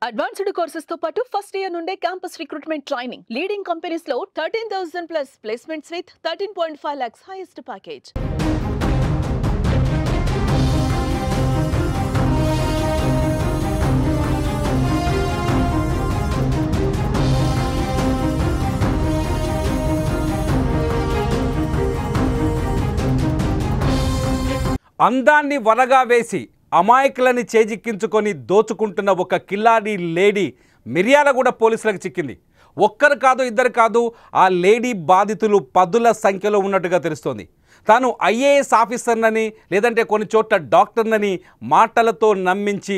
Advanced courses తో పాటు first year నుండే campus recruitment training leading companies లో 13,000 plus placements with 13.5 lakhs highest package. అందాన్ని వరగా వేసి అమాయకులని చేజిక్కించుకొని దోచుకుంటున్న ఒక కిల్లాడి లేడీ మిర్యాలగూడ పోలీసులకు చిక్కింది. ఒక్కరు కాదు, ఇద్దరు కాదు, ఆ లేడీ బాధితులు పదుల సంఖ్యలో ఉన్నట్టుగా తెలుస్తోంది. తాను ఐఏఎస్ ఆఫీసర్నని లేదంటే కొన్ని చోట్ల డాక్టర్నని మాటలతో నమ్మించి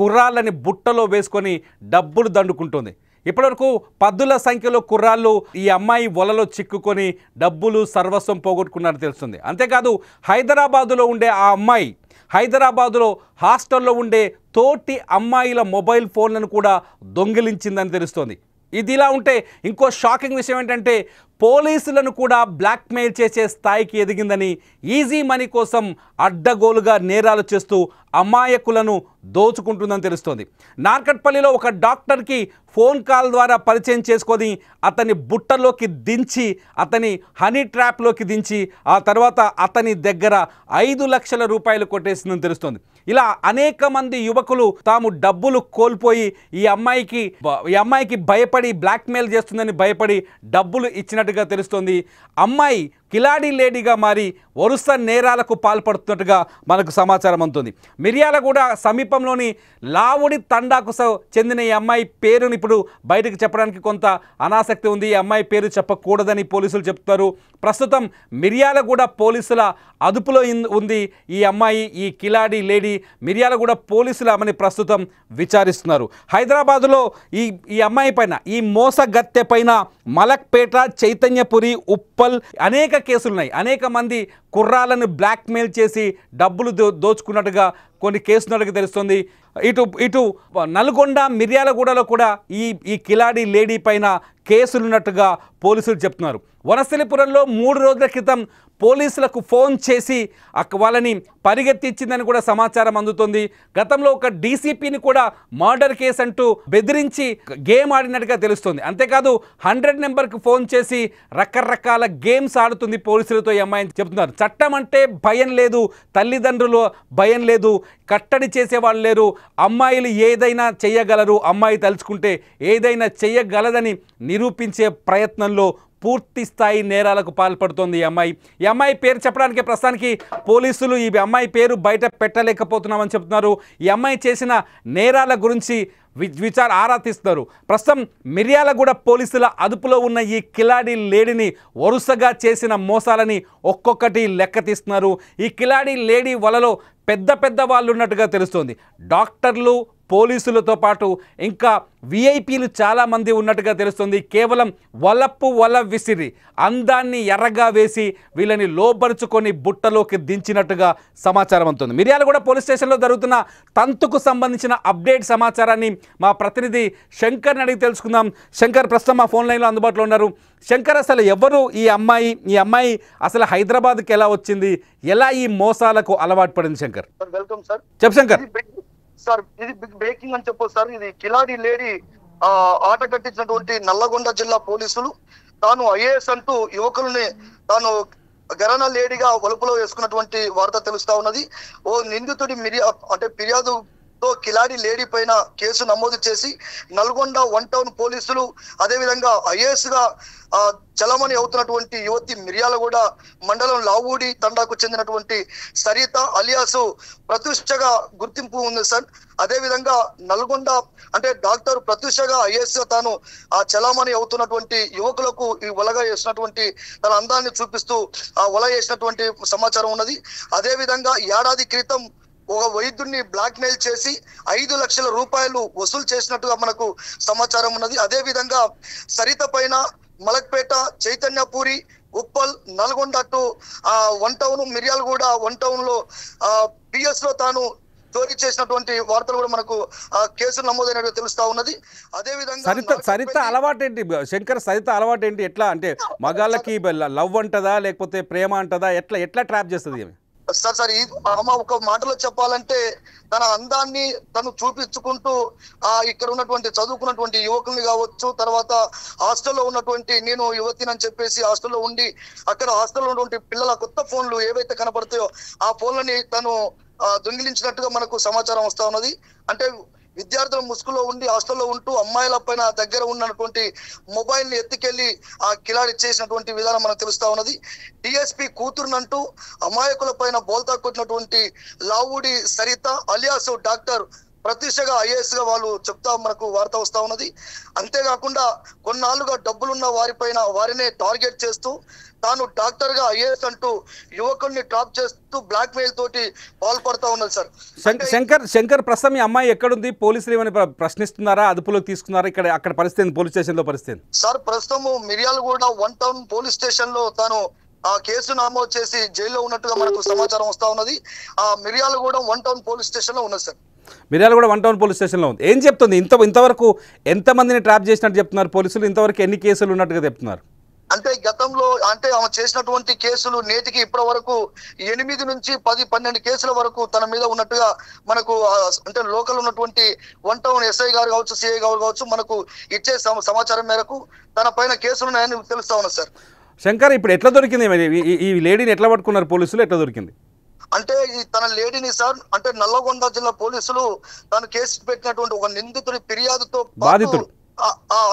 కుర్రాళ్ళని బుట్టలో వేసుకొని డబ్బులు దండుకుంటోంది. ఇప్పటివరకు పదుల సంఖ్యలో కుర్రాళ్ళు ఈ అమ్మాయి వలలో చిక్కుకొని డబ్బులు సర్వస్వం పోగొట్టుకున్నారని తెలుస్తుంది. అంతేకాదు హైదరాబాదులో ఉండే ఆ అమ్మాయి హైదరాబాదులో హాస్టల్లో ఉండే తోటి అమ్మాయిల మొబైల్ ఫోన్లను కూడా దొంగిలించిందని తెలుస్తోంది. ఇది ఇలా ఉంటే ఇంకో షాకింగ్ విషయం ఏంటంటే పోలీసులను కూడా బ్లాక్మెయిల్ చేసే స్థాయికి ఎదిగిందని, ఈజీ మనీ కోసం అడ్డగోలుగా నేరాలు చేస్తూ అమాయకులను దోచుకుంటుందని తెలుస్తోంది. నార్కట్పల్లిలో ఒక డాక్టర్కి ఫోన్ కాల్ ద్వారా పరిచయం చేసుకొని అతని బుట్టలోకి దించి అతని హనీ ట్రాప్లోకి దించి ఆ తర్వాత అతని దగ్గర 5 లక్షల రూపాయలు కొట్టేసిందని తెలుస్తోంది. ఇలా అనేక మంది యువకులు తాము డబ్బులు కోల్పోయి ఈ అమ్మాయికి భయపడి బ్లాక్మెయిల్ చేస్తుందని భయపడి డబ్బులు ఇచ్చినట్టుగా తెలుస్తోంది. అమ్మాయి కిలాడి లేడీగా మారి వరుస నేరాలకు పాల్పడుతున్నట్టుగా మనకు సమాచారం అందుతుంది. మిర్యాలగూడ సమీపంలోని లావుడి తండాకు చెందిన ఈ అమ్మాయి పేరుని ఇప్పుడు బయటకు చెప్పడానికి కొంత అనాసక్తి ఉంది. ఈ అమ్మాయి పేరు చెప్పకూడదని పోలీసులు చెప్తున్నారు. ప్రస్తుతం మిర్యాలగూడ పోలీసుల అదుపులో ఉంది ఈ అమ్మాయి, ఈ కిలాడి లేడీ. మిర్యాలగూడ పోలీసులు ఆమెని ప్రస్తుతం విచారిస్తున్నారు. హైదరాబాదులో ఈ అమ్మాయి పైన, ఈ మోసగత్తె పైన మలక్పేట, చైతన్యపురి, ఉప్పల్ అనేక కేసులున్నాయి. అనేక మంది కుర్రాలను బ్లాక్మెయిల్ చేసి డబ్బులు దోచుకున్నట్టుగా కొన్ని కేసులున్నట్టుగా తెలుస్తుంది. ఇటు నల్గొండ, మిర్యాలగూడలో కూడా ఈ కిలాడి లేడీ పైన కేసులున్నట్టుగా పోలీసులు చెప్తున్నారు. వనస్థలిపురంలో 3 రోజుల క్రితం పోలీసులకు ఫోన్ చేసి వాళ్ళని పరిగెత్తించిందని కూడా సమాచారం అందుతుంది. గతంలో ఒక డీసీపీని కూడా మర్డర్ కేసు అంటూ బెదిరించి గేమ్ ఆడినట్టుగా తెలుస్తుంది. అంతేకాదు 100 నెంబర్కి ఫోన్ చేసి రకరకాల గేమ్స్ ఆడుతుంది పోలీసులతో ఈ అమ్మాయిని చెప్తున్నారు. చట్టం అంటే భయం లేదు, తల్లిదండ్రులు భయం లేదు, కట్టడి చేసేవాళ్ళు లేరు, అమ్మాయిలు ఏదైనా చెయ్యగలరు, అమ్మాయి తలుచుకుంటే ఏదైనా చెయ్యగలదని నిరూపించే ప్రయత్నంలో పూర్తి స్థాయి నేరాలకు పాల్పడుతోంది ఈ అమ్మాయి. ఈ అమ్మాయి పేరు చెప్పడానికి ప్రస్తుతానికి పోలీసులు ఈ అమ్మాయి పేరు బయట పెట్టలేకపోతున్నామని చెప్తున్నారు. ఈ అమ్మాయి చేసిన నేరాల గురించి ఆరా తీస్తున్నారు. ప్రస్తుతం మిర్యాలగూడ పోలీసుల అదుపులో ఉన్న ఈ కిలాడి లేడీని వరుసగా చేసిన మోసాలని ఒక్కొక్కటి లెక్క తీస్తున్నారు. ఈ కిలాడి లేడీ వలలో పెద్ద వాళ్ళు ఉన్నట్టుగా తెలుస్తోంది. డాక్టర్లు, పోలీసులతో పాటు ఇంకా విఐపీలు చాలామంది ఉన్నట్టుగా తెలుస్తుంది. కేవలం వల విసిరి అందాన్ని ఎర్రగా వేసి వీళ్ళని లోపరుచుకొని బుట్టలోకి దించినట్టుగా సమాచారం అందుతుంది. మిర్యాలగూడ పోలీస్ స్టేషన్లో జరుగుతున్న తంతుకు సంబంధించిన అప్డేట్ సమాచారాన్ని మా ప్రతినిధి శంకర్ని అడిగి తెలుసుకుందాం. శంకర్ ప్రస్తుతం మా ఫోన్ లైన్లో అందుబాటులో ఉన్నారు. శంకర్, అసలు ఎవరు ఈ అమ్మాయి అసలు హైదరాబాద్కి ఎలా వచ్చింది, ఎలా ఈ మోసాలకు అలవాటు పడింది? Shankar, welcome sir. చెప్పు శంకర్. సార్, ఇది బిగ్ బ్రేకింగ్ అని చెప్పొచ్చు సార్. ఇది కిలాడి లేడీ ఆట కట్టించినటువంటి నల్లగొండ జిల్లా పోలీసులు తాను ఐఏఎస్ అంటూ యువకుల్ని తాను గరణ లేడీగా వలుపులో వేసుకున్నటువంటి వార్త తెలుస్తా ఉన్నది. ఓ నిందితుడి ఫిర్యాదుతో కిలాడి లేడీ పైన కేసు నమోదు చేసి నల్గొండ 1 టౌన్ పోలీసులు, అదేవిధంగా ఐఏఎస్ గా చలమణి అవుతున్నటువంటి యువతి మిర్యాలగూడ మండలం లావూడి తండాకు చెందినటువంటి సరిత అలియాసు ప్రత్యూషగా గుర్తింపు ఉంది సార్. అదే విధంగా నల్గొండ అంటే డాక్టర్ ప్రత్యూషగా ఐఏఎస్ గా తాను చలామణి అవుతున్నటువంటి యువకులకు ఈ వలగా చేసినటువంటి తన అందాన్ని చూపిస్తూ వల చేసినటువంటి సమాచారం ఉన్నది. అదే విధంగా ఏడాది క్రితం ఒక వైద్యుడిని బ్లాక్మెయిల్ చేసి 5 లక్షల రూపాయలు వసూలు చేసినట్టుగా మనకు సమాచారం ఉన్నది. అదే విధంగా సరిత పైన Malakpet, Chaitanyapuri, Uppal, Nalgonda to 1 town, Miryalaguda 1 town లో పిఎస్ లో తాను చోరీ చేసినటువంటి వార్తలు కూడా మనకు కేసులు నమోదైనట్టు తెలుస్తా ఉన్నది. అదే విధంగా సరిత అలవాటు ఏంటి శంకర్? సరిత అలవాటు ఏంటి? ఎట్లా అంటే మగాళ్ళకి లవ్ అంటదా లేకపోతే ప్రేమ అంటదా? ఎట్లా ట్రాప్ చేస్తుంది? సార్ ఆమె ఒక మాటలో చెప్పాలంటే తన అందాన్ని తను చూపించుకుంటూ ఇక్కడ ఉన్నటువంటి చదువుకున్నటువంటి యువకుల్ని కావచ్చు, తర్వాత హాస్టల్లో ఉన్నటువంటి నేను యువతిని అని చెప్పేసి హాస్టల్లో ఉండి అక్కడ హాస్టల్లో ఉన్నటువంటి పిల్లల కొత్త ఫోన్లు ఏవైతే కనపడతాయో ఆ ఫోన్లని తను దొంగిలించినట్టుగా మనకు సమాచారం వస్తా ఉన్నది. అంటే విద్యార్థుల ముసుగులో ఉండి హాస్టల్లో ఉంటూ అమ్మాయిల పైన దగ్గర ఉన్నటువంటి మొబైల్ ని ఎత్తుకెళ్లి ఆ కిలాడి చేసినటువంటి విధానం మనకు తెలుస్తా ఉన్నది. డిఎస్పీ కూతురునంటూ అమాయకుల పైన బోల్తా కొట్టినటువంటి లావుడి సరిత అలియాస్ డాక్టర్ ప్రత్యక్షగా ఐఏఎస్ గా వాళ్ళు చెప్తా మనకు వార్త వస్తా ఉన్నది. అంతేకాకుండా కొన్నాళ్ళుగా డబ్బులున్న వారినే టార్గెట్ చేస్తూ తాను డాక్టర్ గా ఐఏఎస్ అంటూ యువకుల్ని ట్రాప్ చేస్తూ బ్లాక్ మెయిల్ తోటి పాల్పడతా ఉన్నది సార్. శంకర్ ప్రస్తుతం ఈ అమ్మాయి ఎక్కడుంది? పోలీసులు ఏమైనా ప్రశ్నిస్తున్నారా? అదుపులోకి తీసుకున్నారా? అక్కడ పరిస్థితి పోలీస్ స్టేషన్ లో పరిస్థితి సార్ ప్రస్తుతం మిర్యాలగూడ 1 టౌన్ పోలీస్ స్టేషన్ లో తాను ఆ కేసు నమోదు చేసి జైల్లో ఉన్నట్టుగా మనకు సమాచారం వస్తా ఉన్నది. ఆ మిర్యాలగూడ 1 టౌన్ పోలీస్ స్టేషన్ లో ఉన్నది సార్. మిర్యాలగూడ 1 టౌన్ పోలీస్ స్టేషన్లో ఉంది. ఏం చెప్తుంది? ఇంతవరకు ఎంతమందిని ట్రాప్ చేసినట్టు చెప్తున్నారు పోలీసులు? ఇంతవరకు ఎన్ని కేసులు ఉన్నట్టుగా చెప్తున్నారు? అంటే గతంలో ఆమె చేసినటువంటి కేసులు నేటికి ఇప్పటి వరకు 8 నుంచి 10-12 కేసుల వరకు తన మీద ఉన్నట్టుగా మనకు అంటే లోకల్ ఉన్నటువంటి 1 టౌన్ ఎస్ఐ గారు కావచ్చు, సిఐ గారు కావచ్చు మనకు ఇచ్చే సమాచారం మేరకు తన పైన కేసులు ఉన్నాయని తెలుస్తా ఉన్నది సార్. శంకర్, ఇప్పుడు ఎట్లా దొరికింది ఈ లేడీని? ఎట్లా పట్టుకున్నారు పోలీసులు? ఎట్లా దొరికింది? అంటే తన లేడీని సార్ అంటే నల్లగొండ జిల్లా పోలీసులు తాను కేసు పెట్టినటువంటి ఒక నిందితుడి ఫిర్యాదుతో బాధితుడు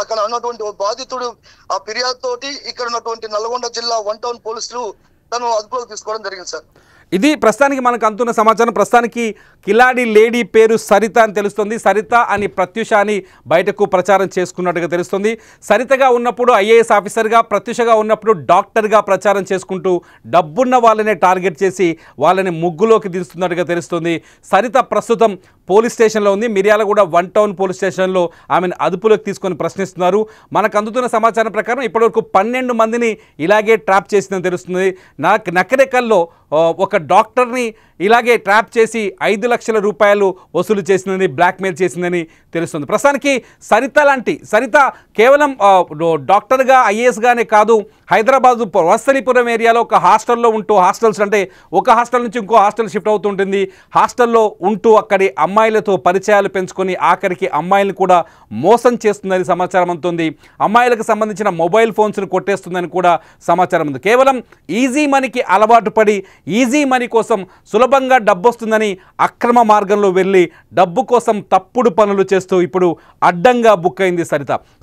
అక్కడ ఉన్నటువంటి బాధితుడు ఆ ఫిర్యాదు తోటి ఇక్కడ ఉన్నటువంటి నల్గొండ జిల్లా 1 టౌన్ పోలీసులు తను అదుపులోకి తీసుకోవడం జరిగింది సార్. ఇది ప్రస్తుతానికి మనకు అందుతున్న సమాచారం. ప్రస్తుతానికి కిలాడి లేడీ పేరు సరిత అని తెలుస్తుంది. సరిత అని ప్రత్యూష అని బయటకు ప్రచారం చేసుకున్నట్టుగా తెలుస్తుంది. సరితగా ఉన్నప్పుడు ఐఏఎస్ ఆఫీసర్గా, ప్రత్యూషగా ఉన్నప్పుడు డాక్టర్గా ప్రచారం చేసుకుంటూ డబ్బున్న వాళ్ళనే టార్గెట్ చేసి వాళ్ళని ముగ్గులోకి దిస్తున్నట్టుగా తెలుస్తుంది. సరిత ప్రస్తుతం పోలీస్ స్టేషన్లో ఉంది. మిర్యాలగూడ 1 టౌన్ పోలీస్ స్టేషన్లో ఆమెను అదుపులోకి తీసుకొని ప్రశ్నిస్తున్నారు. మనకు అందుతున్న సమాచారం ప్రకారం ఇప్పటివరకు 12 మందిని ఇలాగే ట్రాప్ చేసిందని తెలుస్తుంది. నకరేకల్లో ఒక డాక్టర్ని ఇలాగే ట్రాప్ చేసి 5 లక్షల రూపాయలు వసూలు చేసిందని, బ్లాక్మెయిల్ చేసిందని తెలుస్తుంది. ప్రస్తుతానికి సరిత కేవలం డాక్టర్గా, ఐఏఎస్గానే కాదు, హైదరాబాద్ వస్తలీపురం ఏరియాలో ఒక హాస్టల్లో ఉంటూ, హాస్టల్స్ అంటే ఒక హాస్టల్ నుంచి ఇంకో హాస్టల్ షిఫ్ట్ అవుతుంటుంది. హాస్టల్లో ఉంటూ అక్కడి అమ్మాయిలతో పరిచయాలు పెంచుకొని ఆఖరికి అమ్మాయిలను కూడా మోసం చేస్తుందని సమాచారం అందుతుంది. అమ్మాయిలకు సంబంధించిన మొబైల్ ఫోన్స్ను కొట్టేస్తుందని కూడా సమాచారం ఉంది. కేవలం ఈజీ మనీకి అలవాటు పడి ఈజీ మనీ కోసం సులభంగా డబ్బు వస్తుందని అక్రమ మార్గంలో వెళ్ళి డబ్బు కోసం తప్పుడు పనులు చేస్తూ ఇప్పుడు అడ్డంగా బుక్ అయింది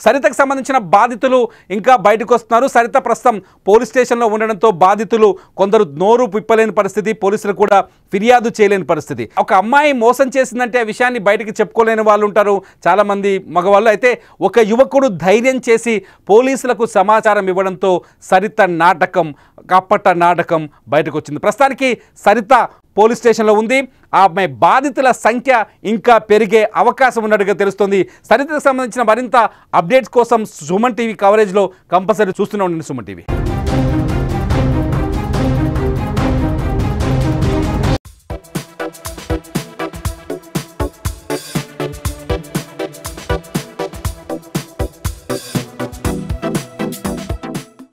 సరితకు సంబంధించిన బాధితులు ఇంకా బయటకు వస్తున్నారు. సరిత ప్రస్తుతం పోలీస్ స్టేషన్లో ఉండడంతో బాధితులు కొందరు నోరు విప్పలేని పరిస్థితి, పోలీసులు కూడా ఫిర్యాదు చేయలేని పరిస్థితి. ఒక అమ్మాయి మోసం చేసిందంటే ఆ విషయాన్ని బయటకు చెప్పుకోలేని వాళ్ళు ఉంటారు చాలామంది మగవాళ్ళు. అయితే ఒక యువకుడు ధైర్యం చేసి పోలీసులకు సమాచారం ఇవ్వడంతో సరిత నాటకం, కప్పట నాటకం బయటకు వచ్చింది. ప్రస్తుతానికి సరిత పోలీస్ స్టేషన్లో ఉంది. ఆమె బాధితుల సంఖ్య ఇంకా పెరిగే అవకాశం ఉన్నట్టుగా తెలుస్తుంది. సరితకు సంబంధించిన మరింత అప్డేట్స్ కోసం సుమన్ టీవీ కవరేజ్లో కంపల్సరీ చూస్తూనే ఉండండి సుమన్ టీవీ.